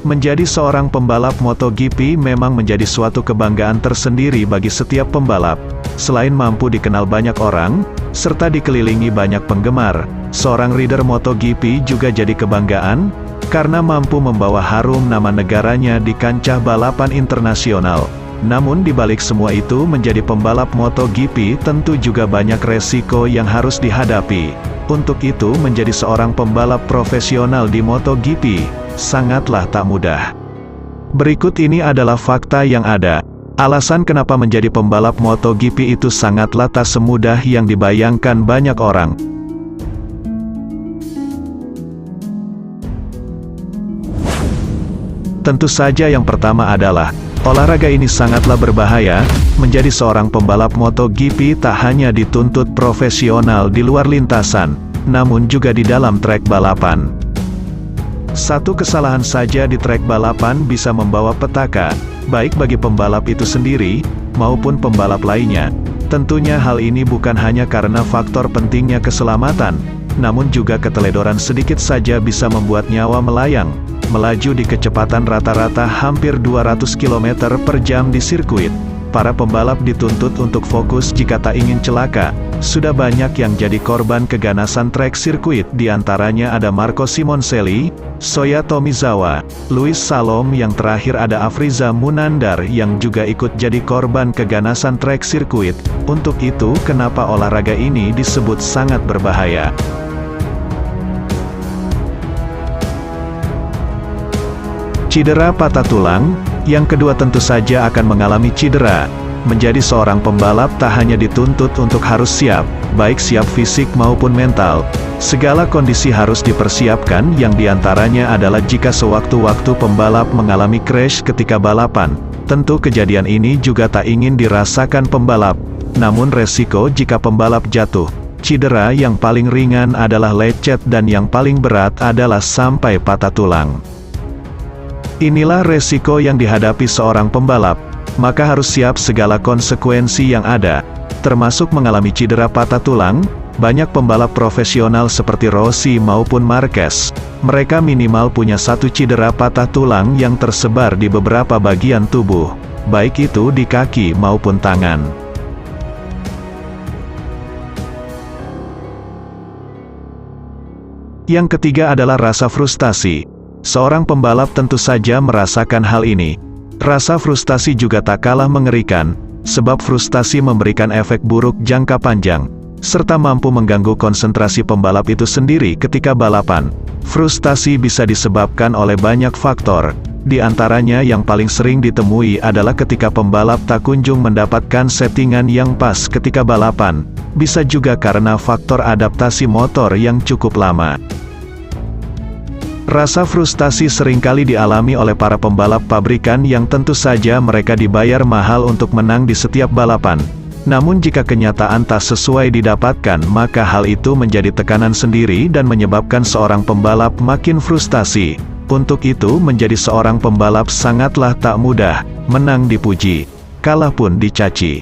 Menjadi seorang pembalap MotoGP memang menjadi suatu kebanggaan tersendiri bagi setiap pembalap. Selain mampu dikenal banyak orang, serta dikelilingi banyak penggemar, seorang rider MotoGP juga jadi kebanggaan, karena mampu membawa harum nama negaranya di kancah balapan internasional. Namun di balik semua itu, menjadi pembalap MotoGP tentu juga banyak resiko yang harus dihadapi. Untuk itu, menjadi seorang pembalap profesional di MotoGP sangatlah tak mudah. Berikut ini adalah fakta yang ada. Alasan kenapa menjadi pembalap MotoGP itu sangatlah tak semudah yang dibayangkan banyak orang. Tentu saja yang pertama adalah, olahraga ini sangatlah berbahaya. Menjadi seorang pembalap MotoGP tak hanya dituntut profesional di luar lintasan, namun juga di dalam trek balapan. Satu kesalahan saja di trek balapan bisa membawa petaka, baik bagi pembalap itu sendiri, maupun pembalap lainnya. Tentunya hal ini bukan hanya karena faktor pentingnya keselamatan, namun juga keteledoran sedikit saja bisa membuat nyawa melayang. Melaju di kecepatan rata-rata hampir 200 km per jam di sirkuit, para pembalap dituntut untuk fokus jika tak ingin celaka. Sudah banyak yang jadi korban keganasan trek sirkuit, diantaranya ada Marco Simoncelli, Shoya Tomizawa, Luis Salom, yang terakhir ada Afriza Munandar yang juga ikut jadi korban keganasan trek sirkuit. Untuk itu, kenapa olahraga ini disebut sangat berbahaya? Cedera patah tulang. Yang kedua, tentu saja akan mengalami cedera. Menjadi seorang pembalap tak hanya dituntut untuk harus siap, baik siap fisik maupun mental. Segala kondisi harus dipersiapkan, yang diantaranya adalah jika sewaktu-waktu pembalap mengalami crash ketika balapan. Tentu kejadian ini juga tak ingin dirasakan pembalap. Namun resiko jika pembalap jatuh. Cedera yang paling ringan adalah lecet dan yang paling berat adalah sampai patah tulang. Inilah resiko yang dihadapi seorang pembalap, maka harus siap segala konsekuensi yang ada, termasuk mengalami cedera patah tulang. Banyak pembalap profesional seperti Rossi maupun Marquez, mereka minimal punya satu cedera patah tulang yang tersebar di beberapa bagian tubuh, baik itu di kaki maupun tangan. Yang ketiga adalah rasa frustasi. Seorang pembalap tentu saja merasakan hal ini. Rasa frustasi juga tak kalah mengerikan, sebab frustasi memberikan efek buruk jangka panjang, serta mampu mengganggu konsentrasi pembalap itu sendiri ketika balapan. Frustasi bisa disebabkan oleh banyak faktor, di antaranya yang paling sering ditemui adalah ketika pembalap tak kunjung mendapatkan settingan yang pas ketika balapan. Bisa juga karena faktor adaptasi motor yang cukup lama. Rasa frustasi seringkali dialami oleh para pembalap pabrikan yang tentu saja mereka dibayar mahal untuk menang di setiap balapan. Namun jika kenyataan tak sesuai didapatkan, maka hal itu menjadi tekanan sendiri dan menyebabkan seorang pembalap makin frustasi. Untuk itu, menjadi seorang pembalap sangatlah tak mudah. Menang dipuji, kalah pun dicaci.